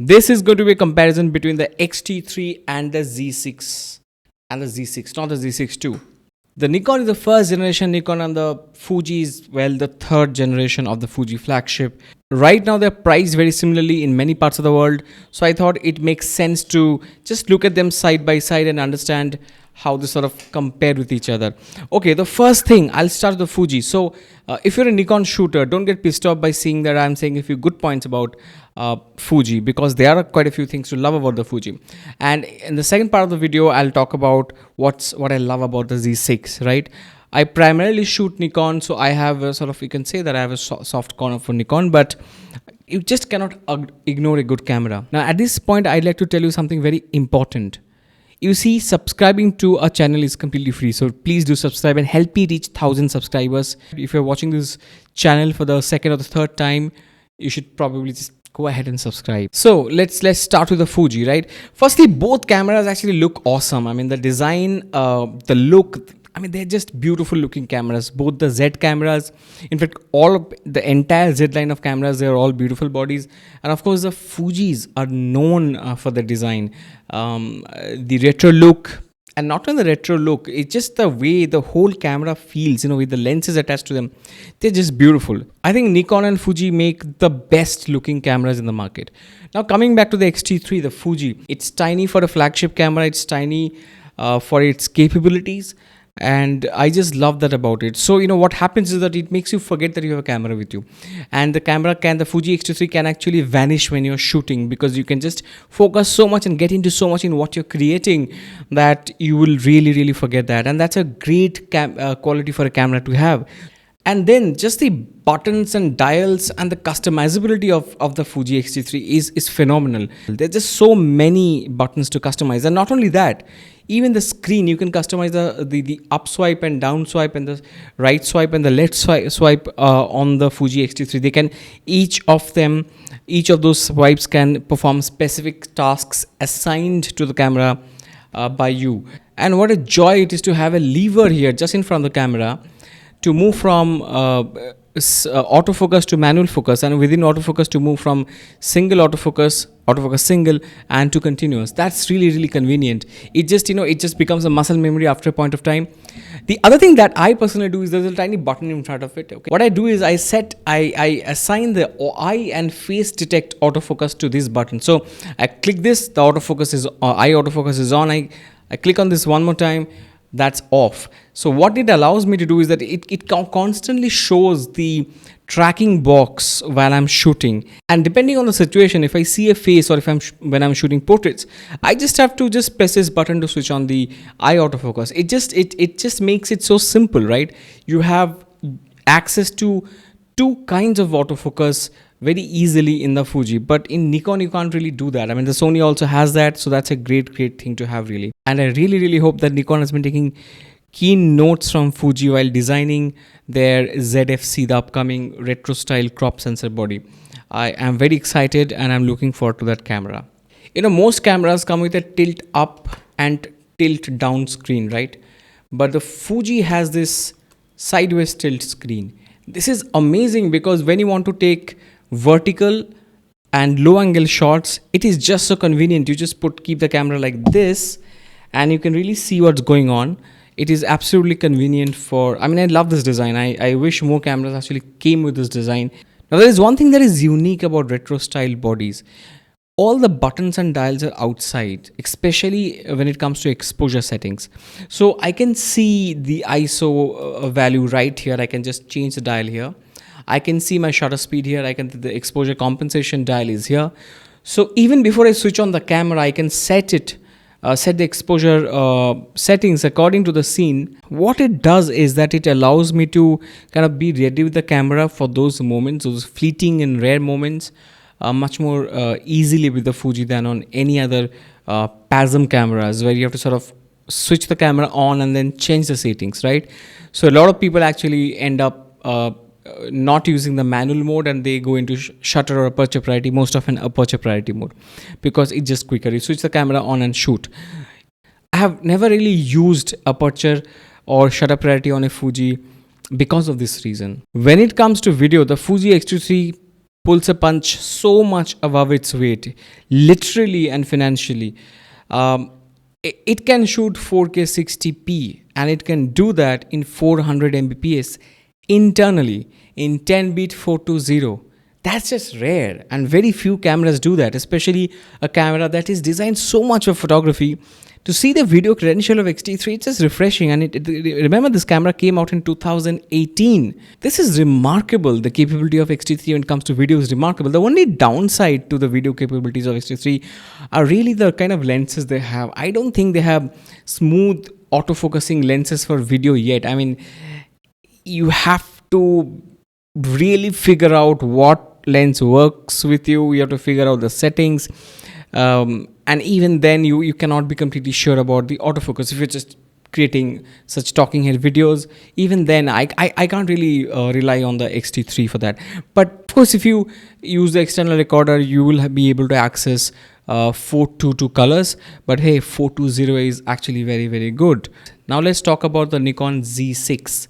This is going to be a comparison between the X-T3 and the Z6 and the Z6, not the Z6 II. The Nikon is the first generation Nikon and the Fuji is, well, the third generation of the Fuji flagship. Right now they're priced very similarly in many parts of the world. So I thought it makes sense to just look at them side by side and understand how they sort of compare with each other. Okay, the first thing, I'll start with the Fuji. So if you're a Nikon shooter, don't get pissed off by seeing that I'm saying a few good points about Fuji, because there are quite a few things to love about the Fuji. And in the second part of the video, I'll talk about what I love about the Z6, right? I primarily shoot Nikon, so I have a sort of, you can say that I have a soft corner for Nikon, but you just cannot ignore a good camera. Now at this point, I'd like to tell you something very important. You see, subscribing to our channel is completely free, so please do subscribe and help me reach 1,000 subscribers. If you're watching this channel for the second or the third time, you should probably just go ahead and subscribe. So let's start with the Fuji, right? Firstly, both cameras actually look awesome. I mean, the design, the look, I mean, they're just beautiful looking cameras. Both the Z cameras, in fact, the entire Z line of cameras, they're all beautiful bodies. And of course, the Fujis are known for the design, the retro look. And not only the retro look, it's just the way the whole camera feels, with the lenses attached to them. They're just beautiful. I think Nikon and Fuji make the best looking cameras in the market. Now coming back to the X-T3, the Fuji, it's tiny for a flagship camera. It's tiny for its capabilities. And I just love that about it. So what happens is that it makes you forget that you have a camera with you, and the Fuji X-T3 can actually vanish when you're shooting, because you can just focus so much and get into so much in what you're creating that you will really forget that. And that's a great quality for a camera to have. And then just the buttons and dials and the customizability of the Fuji X-T3 is phenomenal. There's just so many buttons to customize. And not only that, even the screen, you can customize the up swipe and down swipe and the right swipe and the left swipe on the Fuji X-T3. Each of those swipes can perform specific tasks assigned to the camera by you. And what a joy it is to have a lever here just in front of the camera to move from autofocus to manual focus, and within autofocus to move from single autofocus single, and to continuous. That's really convenient. It just becomes a muscle memory after a point of time. The other thing that I personally do is there's a tiny button in front of it. Okay, what I do is I assign the eye and face detect autofocus to this button. So I click this, the autofocus is eye autofocus is on. I click on this one more time, that's off. So what it allows me to do is that it constantly shows the tracking box while I'm shooting, and depending on the situation, if I see a face, or when I'm shooting portraits, I just have to just press this button to switch on the eye autofocus. It just makes it so simple, right? You have access to two kinds of autofocus very easily in the Fuji, but in Nikon you can't really do that. I mean, the Sony also has that, so that's a great thing to have, really. And I really hope that Nikon has been taking keen notes from Fuji while designing their ZFC, the upcoming retro style crop sensor body. I am very excited and I'm looking forward to that camera. Most cameras come with a tilt up and tilt down screen, right? But the Fuji has this sideways tilt screen. This is amazing because when you want to take vertical and low angle shots, it is just so convenient. You just keep the camera like this and you can really see what's going on. It is absolutely convenient I love this design. I wish more cameras actually came with this design. Now there is one thing that is unique about retro style bodies. All the buttons and dials are outside, especially when it comes to exposure settings. So I can see the ISO value right here. I can just change the dial here. I can see my shutter speed here. The exposure compensation dial is here. So even before I switch on the camera, I can set the exposure settings according to the scene. What it does is that it allows me to kind of be ready with the camera for those moments, those fleeting and rare moments, much more easily with the Fuji than on any other PASM cameras, where you have to sort of switch the camera on and then change the settings, right? So a lot of people actually end up not using the manual mode and they go into shutter or aperture priority, most often aperture priority mode, because it's just quicker. You switch the camera on and shoot. I have never really used aperture or shutter priority on a Fuji because of this reason. When it comes to video, the Fuji X-T3 pulls a punch so much above its weight, literally and financially. It can shoot 4K 60p, and it can do that in 400 Mbps internally in 10-bit 420. That's just rare, and very few cameras do that, especially a camera that is designed so much for photography. To see the video credential of Xt3, it's just refreshing. And remember, this camera came out in 2018. This is remarkable. The capability of Xt3 when it comes to video is remarkable. The only downside to the video capabilities of Xt3 are really the kind of lenses they have. I don't think they have smooth autofocusing lenses for video yet. I mean, you have to really figure out what lens works with you. You have to figure out the settings. And even then you cannot be completely sure about the autofocus if you're just creating such talking head videos. Even then I can't really rely on the Xt3 for that. But of course, if you use the external recorder, you will be able to access 422 colors. But hey, 420 is actually very, very good. Now let's talk about the Nikon Z6.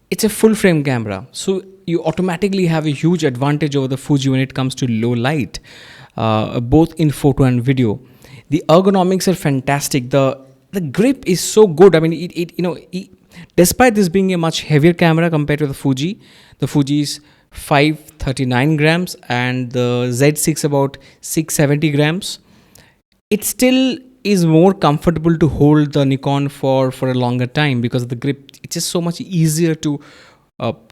It's a full frame camera, so you automatically have a huge advantage over the Fuji when it comes to low light, both in photo and video. The ergonomics are fantastic. The grip is so good. I mean, despite this being a much heavier camera compared to the Fuji is 539 grams and the Z6 about 670 grams. It still is more comfortable to hold the Nikon for a longer time because of the grip. It's just so much easier to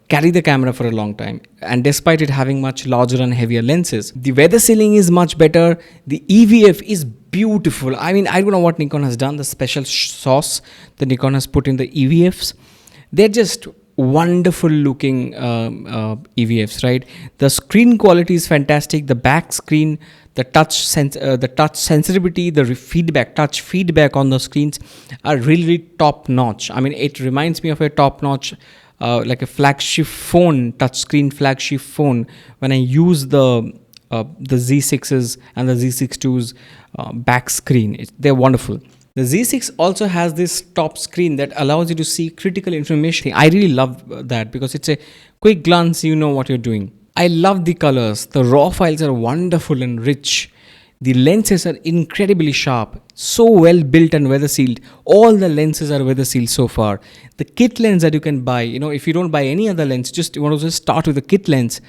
carry the camera for a long time, and despite it having much larger and heavier lenses. The weather sealing is much better. The EVF is beautiful. I mean, I don't know what Nikon has done, the special sauce that Nikon has put in the EVFs. They're just wonderful looking EVFs, right? The screen quality is fantastic. The back screen, the touch sensitivity, the touch feedback on the screens are really top notch. I mean, it reminds me of a top notch like a flagship phone, touchscreen flagship phone, when I use the Z6s and the Z6 II's back screen. They're wonderful. The Z6 also has this top screen that allows you to see critical information. I really love that because it's a quick glance, you know what you're doing. I love the colors. The raw files are wonderful and rich. The lenses are incredibly sharp, so well built and weather sealed. All the lenses are weather sealed so far. The kit lens that you can buy, if you don't buy any other lens, you want to just start with the kit lens.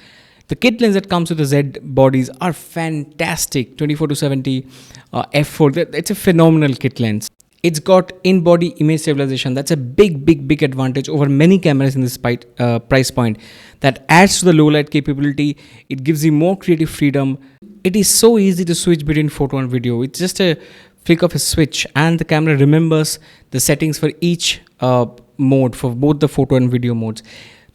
The kit lens that comes with the Z bodies are fantastic. 24-70 f4. It's a phenomenal kit lens. It's got in-body image stabilization. That's a big advantage over many cameras in this price point. That adds to the low light capability. It gives you more creative freedom. It is so easy to switch between photo and video. It's just a flick of a switch, and the camera remembers the settings for each mode, for both the photo and video modes.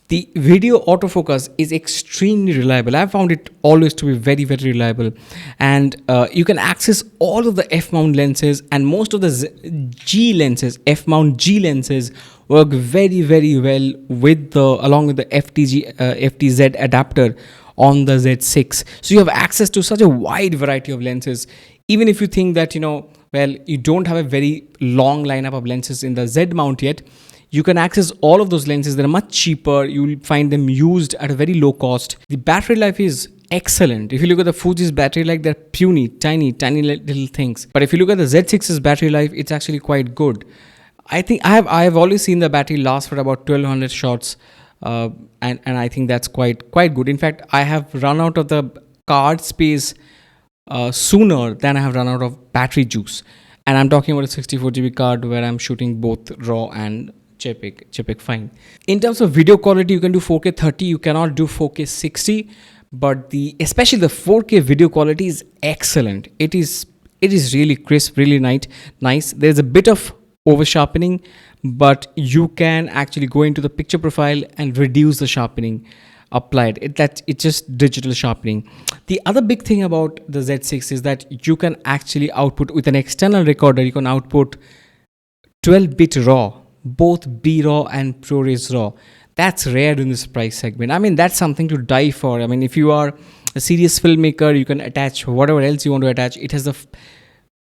The video autofocus is extremely reliable. I found it always to be very, very reliable. And you can access all of the F-mount lenses, and most of the G lenses, F-mount G lenses, work very, very well with along with the FTZ adapter on the Z6. So you have access to such a wide variety of lenses. Even if you think that, you don't have a very long lineup of lenses in the Z mount yet, you can access all of those lenses. They're much cheaper. You will find them used at a very low cost. The battery life is excellent. If you look at the Fuji's battery life, they're puny, tiny little things. But if you look at the Z6's battery life, it's actually quite good. I think I have always seen the battery last for about 1200 shots. And I think that's quite good. In fact, I have run out of the card space sooner than I have run out of battery juice. And I'm talking about a 64GB card where I'm shooting both RAW and JPEG fine. In terms of video quality, you can do 4K 30, you cannot do 4K 60, but especially the 4K video quality is excellent. It is really crisp, really nice. There's a bit of over sharpening, but you can actually go into the picture profile and reduce the sharpening applied. It's just digital sharpening. The other big thing about the Z6 is that you can actually output with an external recorder. You can output 12-bit RAW, both B-RAW and ProRes RAW. That's rare in this price segment. I mean, that's something to die for. I mean, if you are a serious filmmaker, you can attach whatever else you want to attach. It has the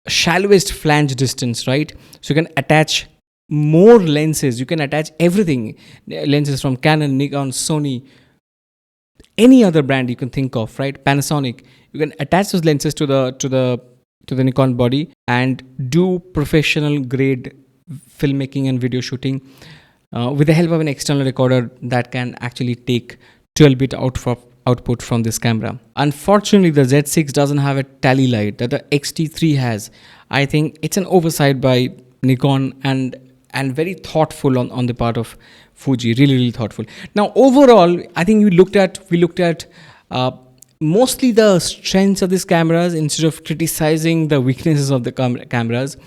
shallowest flange distance, right? So you can attach more lenses. You can attach everything. Lenses from Canon, Nikon, Sony. any other brand you can think of, right? Panasonic, you can attach those lenses to the Nikon body and do professional grade filmmaking and video shooting with the help of an external recorder that can actually take 12-bit output from this camera. Unfortunately, the Z6 doesn't have a tally light that the Xt3 has. I think it's an oversight by Nikon and very thoughtful on the part of Fuji. Really thoughtful. Now overall, I think we looked at mostly the strengths of these cameras instead of criticizing the weaknesses of the cameras.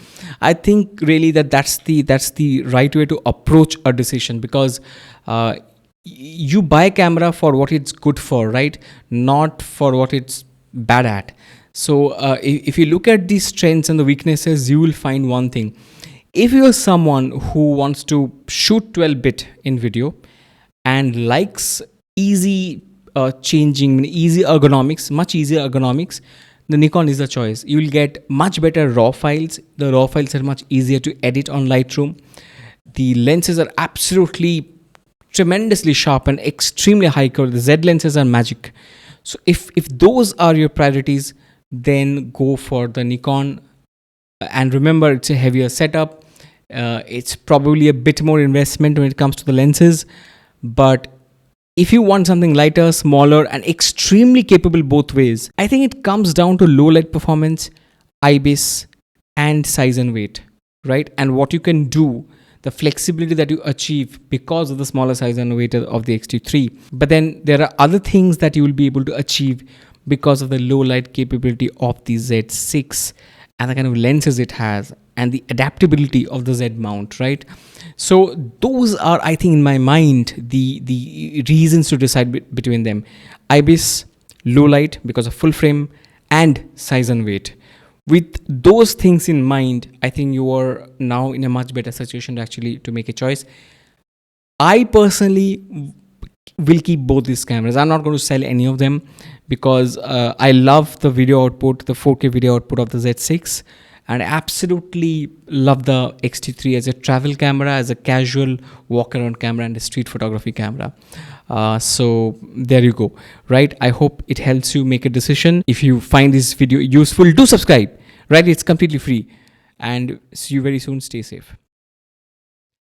I think really that's the right way to approach a decision, because you buy a camera for what it's good for, right? Not for what it's bad at. So if you look at the strengths and the weaknesses, you will find one thing. If you're someone who wants to shoot 12-bit in video and likes easy changing, easy ergonomics, much easier ergonomics, the Nikon is the choice. You will get much better raw files. The raw files are much easier to edit on Lightroom. The lenses are absolutely tremendously sharp and extremely high quality. The Z lenses are magic. So if those are your priorities, then go for the Nikon. And remember, it's a heavier setup. It's probably a bit more investment when it comes to the lenses. But if you want something lighter, smaller, and extremely capable both ways, I think it comes down to low light performance, IBIS, and size and weight, right? And what you can do, the flexibility that you achieve because of the smaller size and weight of the Xt3. But then there are other things that you will be able to achieve because of the low light capability of the Z6 and the kind of lenses it has and the adaptability of the Z mount, right? So those are, I think, in my mind, the reasons to decide between them. IBIS, low light because of full frame, and size and weight. With those things in mind, I think you are now in a much better situation to make a choice. I personally will keep both these cameras. I'm not going to sell any of them because I love the video output, the 4K video output of the Z6. And I absolutely love the Xt3 as a travel camera, as a casual walk around camera, and a street photography camera. So there you go, right? I hope it helps you make a decision. If you find this video useful, do subscribe, right? It's completely free. And see you very soon. Stay safe.